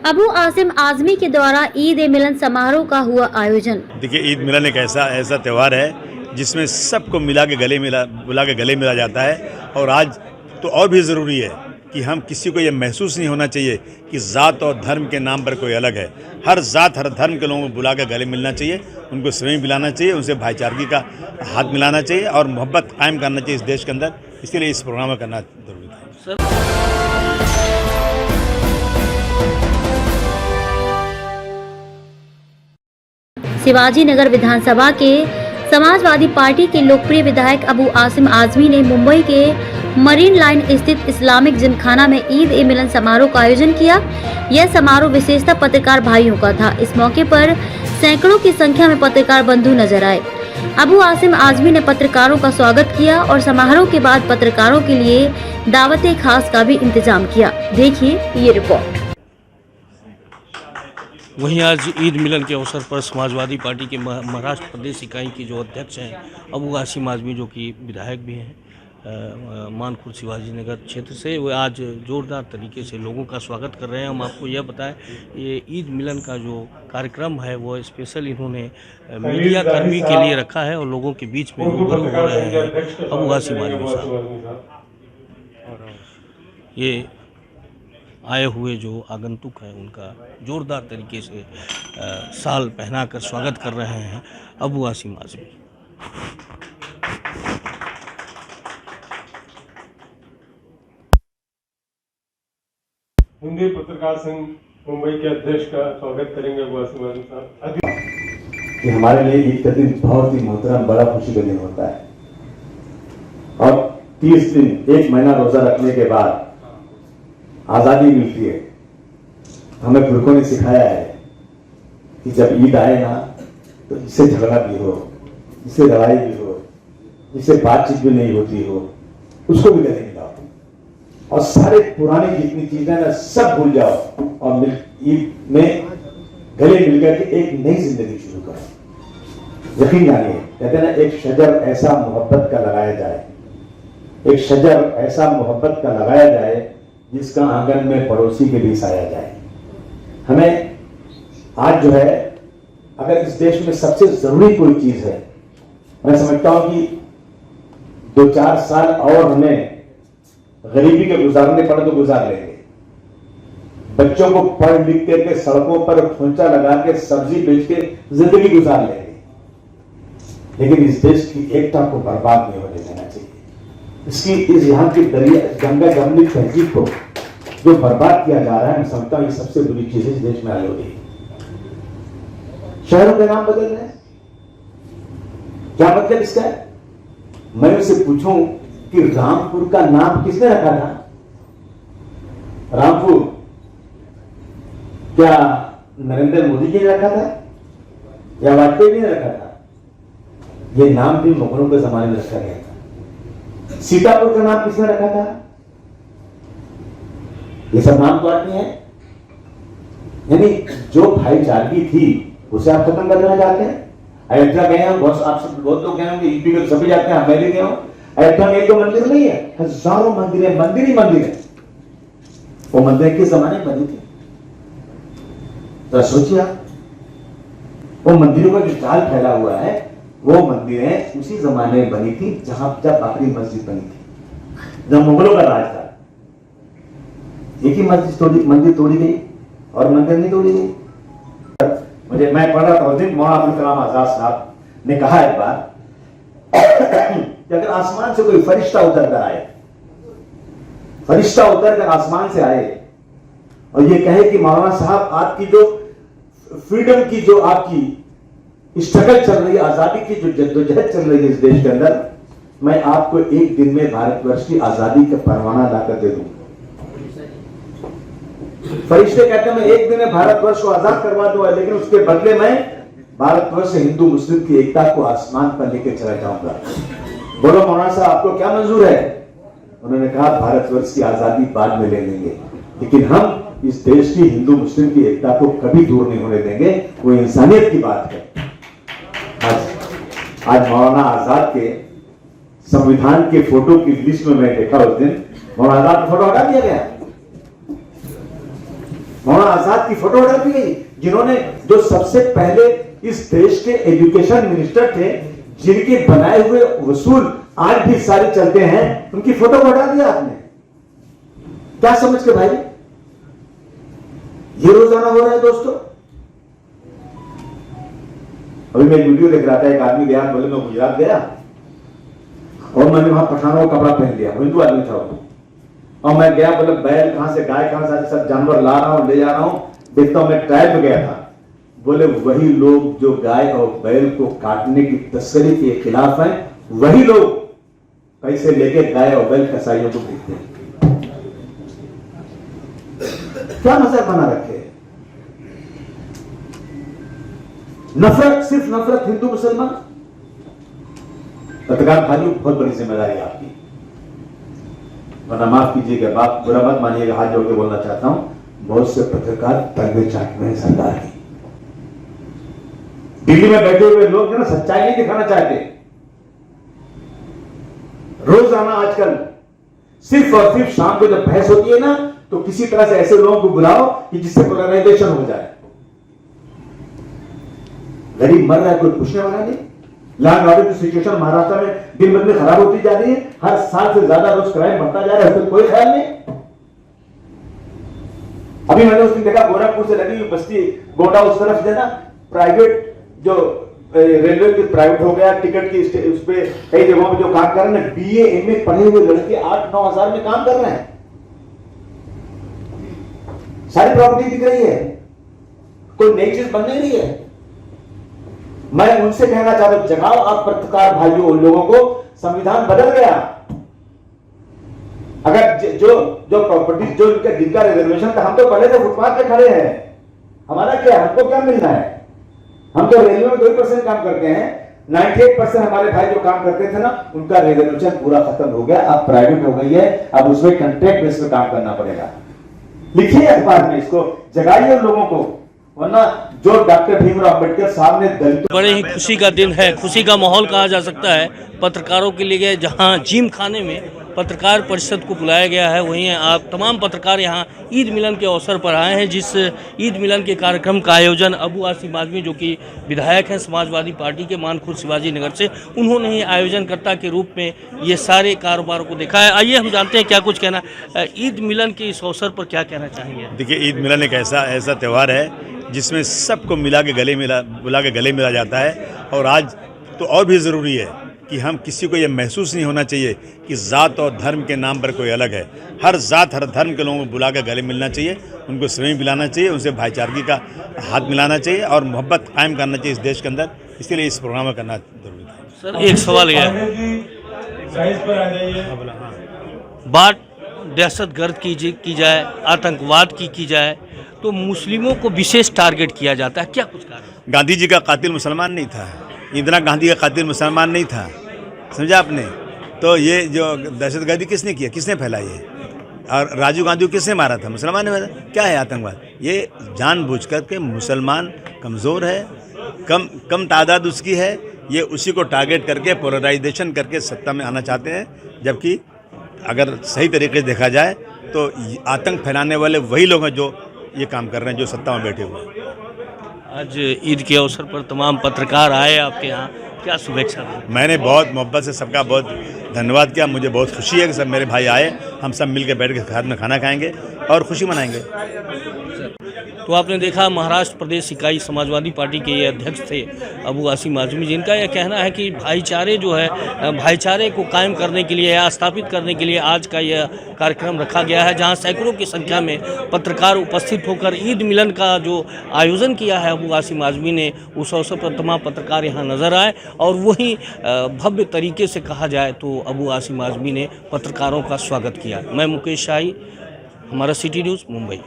अबू आसिम आजमी के द्वारा ईद ए मिलन समारोह का हुआ आयोजन। देखिए, ईद मिलन एक ऐसा त्यौहार है जिसमें सबको बुला के गले मिला जाता है। और आज तो और भी ज़रूरी है कि हम किसी को ये महसूस नहीं होना चाहिए कि ज़ात और धर्म के नाम पर कोई अलग है। हर ज़ात हर धर्म के लोगों को बुला के गले मिलना चाहिए, उनको सेवई पिलाना चाहिए, उनसे भाईचारगी का हाथ मिलाना चाहिए और मोहब्बत कायम करना चाहिए इस देश के अंदर। इसके लिए इस प्रोग्राम में करना जरूरी है। शिवाजी नगर विधानसभा के समाजवादी पार्टी के लोकप्रिय विधायक अबू आसिम आजमी ने मुंबई के मरीन लाइन स्थित इस्लामिक जिमखाना में ईद ए मिलन समारोह का आयोजन किया। यह समारोह विशेषतः पत्रकार भाइयों का था। इस मौके पर सैकड़ों की संख्या में पत्रकार बंधु नजर आए। अबू आसिम आजमी ने पत्रकारों का स्वागत किया और समारोह के बाद पत्रकारों के लिए दावत खास का भी इंतजाम किया। देखिए ये रिपोर्ट। वहीं आज ईद मिलन के अवसर पर समाजवादी पार्टी के महाराष्ट्र प्रदेश इकाई की जो अध्यक्ष हैं अबू आसिम आजमी, जो कि विधायक भी हैं मानपुर शिवाजी नगर क्षेत्र से, वो आज ज़ोरदार तरीके से लोगों का स्वागत कर रहे हैं। हम आपको यह बताएं, ये ईद मिलन का जो कार्यक्रम है वो स्पेशल इन्होंने मीडिया कर्मी के लिए रखा है और लोगों के बीच में रूबरू हो रहे हैं अबू आसिम आजमी साहब। ये आए हुए जो आगंतुक हैं उनका जोरदार तरीके से साल पहनाकर स्वागत कर रहे हैं अबू आसिम आजमी। हिंदी पत्रकार संघ मुंबई के अध्यक्ष का स्वागत करेंगे अबू आसिम आजमी साहब। कि हमारे लिए ईद का दिन बहुत ही मोहतरम, बड़ा खुशी का दिन होता है और 30 दिन 1 महीना रोजा रखने के बाद आजादी मिलती है। हमें पुरखों ने सिखाया है कि जब ईद आए ना तो इससे झगड़ा भी हो, इससे लड़ाई भी हो, इससे बातचीत भी नहीं होती हो, उसको भी गले मिलाओ और सारे पुरानी जितनी चीजें ना सब भूल जाओ और ईद में गले मिलकर के एक नई जिंदगी शुरू करो। यकीन जानिए, कहते हैं ना, एक शजर ऐसा मोहब्बत का लगाया जाए, एक शजर ऐसा मोहब्बत का लगाया जाए जिसका आंगन में पड़ोसी के भी साया जाए। हमें आज जो है, अगर इस देश में सबसे जरूरी कोई चीज है, मैं समझता हूं कि 2-4 साल और हमें गरीबी के गुजारने पड़े तो गुजार लेंगे। बच्चों को पढ़ लिख करके सड़कों पर खोंचा लगा के सब्जी बेच के जिंदगी गुजार लेंगे, लेकिन इस देश की एकता को बर्बाद नहीं होने देना चाहिए। इसकी इस यहाँ की दरिया गंगा जमनी तहजीब को जो बर्बाद किया जा रहा है, मैं समझता हूं ये सबसे बुरी चीज इस देश में आई होगी। शहरों के नाम बदल रहे हैं, क्या मतलब इसका है? मैं उससे पूछूं कि रामपुर का नाम किसने रखा था? रामपुर क्या नरेंद्र मोदी जी ने रखा था या वाजपेयी जी ने रखा था? यह नाम भी मुगलों के जमाने में रखा गया था। सीतापुर का नाम किसने रखा था? ये सब नाम तो आते हैं। यानी जो भाईचारगी थी उसे आप खत्म कर देना चाहते हैं। अयोध्या गए हैं, बहुत लोग गए होंगे, यूपी के सभी जाते हैं, मैं भी गया हूं। अयोध्या में एक दो मंदिर नहीं है, हजारों मंदिर है, मंदिर ही मंदिर है। वो मंदिर किस जमाने में बनी थी? तो सोचिए आप, वो मंदिरों का जो जाल फैला हुआ है, वो मंदिरें उसी जमाने में बनी थी जब बाबरी मस्जिद बनी थी, जब मुगलों का राज था। एक ही मंदिर तोड़ी गई और मंदिर नहीं तोड़ी गई। मैं पढ़ रहा था उस दिन, मौलाना अबुल कलाम आजाद साहब ने कहा एक बार कि अगर आसमान से कोई फरिश्ता उतर कर आए, फरिश्ता उतर कर आसमान से आए और ये कहे कि मौलाना साहब आपकी जो फ्रीडम की जो आपकी स्ट्रगल चल रही है, आजादी की जो जद्दोजहद चल रही है इस देश के अंदर, मैं आपको एक दिन में भारतवर्ष की आजादी का परवाना लाकर दे दूंगा। फरिश्ते कहते हैं मैं एक दिन में भारतवर्ष को आजाद करवा दूंगा, लेकिन उसके बदले में भारतवर्ष से हिंदू मुस्लिम की एकता को आसमान पर लेकर चला जाऊंगा। बोलो मौलाना साहब, आपको क्या मंजूर है? उन्होंने कहा भारतवर्ष की आजादी बाद में ले लेंगे, लेकिन हम इस देश की हिंदू मुस्लिम की एकता को कभी दूर नहीं होने देंगे। वो इंसानियत की बात है। आज मौलाना आजाद के संविधान के फोटो की लिस्ट में मैं देखा उस दिन, मौलाना आजाद का फोटो हटा दिया गया। मौलाना आजाद की फोटो हटा दी गई, जिन्होंने जो सबसे पहले इस देश के एजुकेशन मिनिस्टर थे, जिनके बनाए हुए वसूल आज भी सारे चलते हैं, उनकी फोटो को हटा दिया आपने। क्या समझ के भाई ये रोजाना हो रहा है दोस्तों। अभी मैं वीडियो देख रहा था, एक आदमी गया, बोले मैं गुजरात गया और मैंने वहां पठानों का कपड़ा पहन लिया, हिंदू आदमी था वो, और मैं गया, बोले बैल कहां से, गाय कहां से, सब जानवर ला रहा हूं, ले जा रहा हूं, देखता हूं मैं ट्रायल में गया था। बोले वही लोग जो गाय और बैल को काटने की तस्करी के खिलाफ हैं, वही लोग पैसे लेके गाय और बैल कसाईयों को बेचते हैं। क्या मजाक बना रखे। नफरत, सिर्फ नफरत, हिंदू मुसलमान। पत्रकार भाइयों, बहुत बड़ी जिम्मेदारी आपकी, वरना माफ कीजिएगा, बात बुरा मत मानिएगा, हाथ जोड़ के बोलना चाहता हूं, बहुत से पत्रकार तलवे चाट में सरदार की। दिल्ली में बैठे हुए लोग जो ना सच्चाई नहीं दिखाना चाहते, रोजाना आजकल सिर्फ और सिर्फ शाम को जब बहस होती है ना, तो किसी तरह से ऐसे लोगों को बुलाओ कि जिससे पोलराइजेशन हो जाए। गरीब मर रहा है, कोई पूछने वाला नहीं। लॉ एंड ऑर्डर की सिचुएशन महाराष्ट्र में दिन ब दिन खराब होती जा रही है, हर साल से ज्यादा रोज क्राइम बढ़ता जा रहा है, कोई ख्याल नहीं। अभी मैंने उस दिन देखा, गोरखपुर से लगी हुई बस्ती गोंडा उस तरफ से ना, प्राइवेट जो रेलवे की प्राइवेट हो गया, टिकट की उस पे कई जगहों पे जो काम कर रहे हैं, BA MA पढ़े हुए लड़के 8-9 हजार में काम कर रहे हैं, सारी प्रॉपर्टी दिख रही है, कोई नई चीज बन नहीं रही है। मैं उनसे कहना चाहता हूं, जगाओ आप पत्रकार भाइयों, उन लोगों को, संविधान बदल गया। अगर जो प्रॉपर्टी जो जिनका रिजर्वेशन था, हम तो पहले से फुटपाथ पे खड़े हैं, हमारा क्या, हमको क्या मिलना है। हम तो रेलवे में 2% काम करते हैं, 98% हमारे भाई जो काम करते थे ना, उनका रिजर्वेशन पूरा खत्म हो गया, अब प्राइवेट हो गई है, अब उसमें कंट्रैक्ट बेस पे काम करना पड़ेगा। लिखिए अखबार में, इसको जगाइए लोगों को, वरना जो डॉक्टर भीमराव अंबेडकर साहब ने दलितों, बड़े ही खुशी का दिन है, खुशी का माहौल कहा जा सकता है पत्रकारों के लिए, जहां जिम खाने में पत्रकार परिषद को बुलाया गया है। वहीं आप तमाम पत्रकार यहां ईद मिलन के अवसर पर आए हैं, जिस ईद मिलन के कार्यक्रम का आयोजन अबू आसिम आज़मी, जो कि विधायक हैं समाजवादी पार्टी के मानखुर्द शिवाजी नगर से, उन्होंने ही आयोजनकर्ता के रूप में ये सारे कारोबारों को देखा है। आइए हम जानते हैं क्या कुछ कहना ईद मिलन के इस अवसर पर, क्या कहना चाहेंगे। देखिए, ईद मिलन एक ऐसा त्यौहार है जिसमें सबको बुला के गले मिला जाता है। और आज तो और भी ज़रूरी है कि हम किसी को ये महसूस नहीं होना चाहिए कि ज़ात और धर्म के नाम पर कोई अलग है। हर ज़ात हर धर्म के लोगों को बुला के गले मिलना चाहिए, उनको स्नेह मिलाना चाहिए, उनसे भाईचारगी का हाथ मिलाना चाहिए और मोहब्बत कायम करना चाहिए इस देश के अंदर। इसके लिए इस प्रोग्राम में करना जरूरी है। सर, एक सवाल यह है, बात दहशतगर्द की जाए, आतंकवाद की जाए, तो मुस्लिमों को विशेष टारगेट किया जाता है, क्या कुछ कारण? गांधी जी का कातिल मुसलमान नहीं था, इंदिरा गांधी का कातिल मुसलमान नहीं था, समझा आपने। तो ये जो दहशतगर्दी किसने किया, किसने फैलाई है? और राजीव गांधी को किसने मारा था? मुसलमान ने मारा। क्या है आतंकवाद? ये जानबूझकर के मुसलमान कमज़ोर है, कम तादाद उसकी है, ये उसी को टारगेट करके पोलराइजेशन करके सत्ता में आना चाहते हैं। जबकि अगर सही तरीके से देखा जाए तो आतंक फैलाने वाले वही लोग हैं जो ये काम कर रहे हैं, जो सत्ता में बैठे हुए हैं। आज ईद के अवसर पर तमाम पत्रकार आए आपके यहाँ, क्या शुभेच्छा? मैंने बहुत मोहब्बत से सबका बहुत धन्यवाद किया। मुझे बहुत खुशी है कि सब मेरे भाई आए, हम सब मिल के बैठ के साथ में खाना खाएंगे और खुशी मनाएंगे। तो आपने देखा, महाराष्ट्र प्रदेश इकाई समाजवादी पार्टी के ये अध्यक्ष थे अबू आसिम आज़मी, जिनका यह कहना है कि भाईचारे जो है, भाईचारे को कायम करने के लिए या स्थापित करने के लिए आज का यह कार्यक्रम रखा गया है, जहां सैकड़ों की संख्या में पत्रकार उपस्थित होकर ईद मिलन का जो आयोजन किया है अबू आसिम आज़मी ने, उस अवसर पर तमाम पत्रकार यहाँ नजर आए। और वहीं भव्य तरीके से कहा जाए तो अबू आसिम आज़मी ने पत्रकारों का स्वागत किया। मैं मुकेश शाही, हमारा सिटी न्यूज़, मुंबई।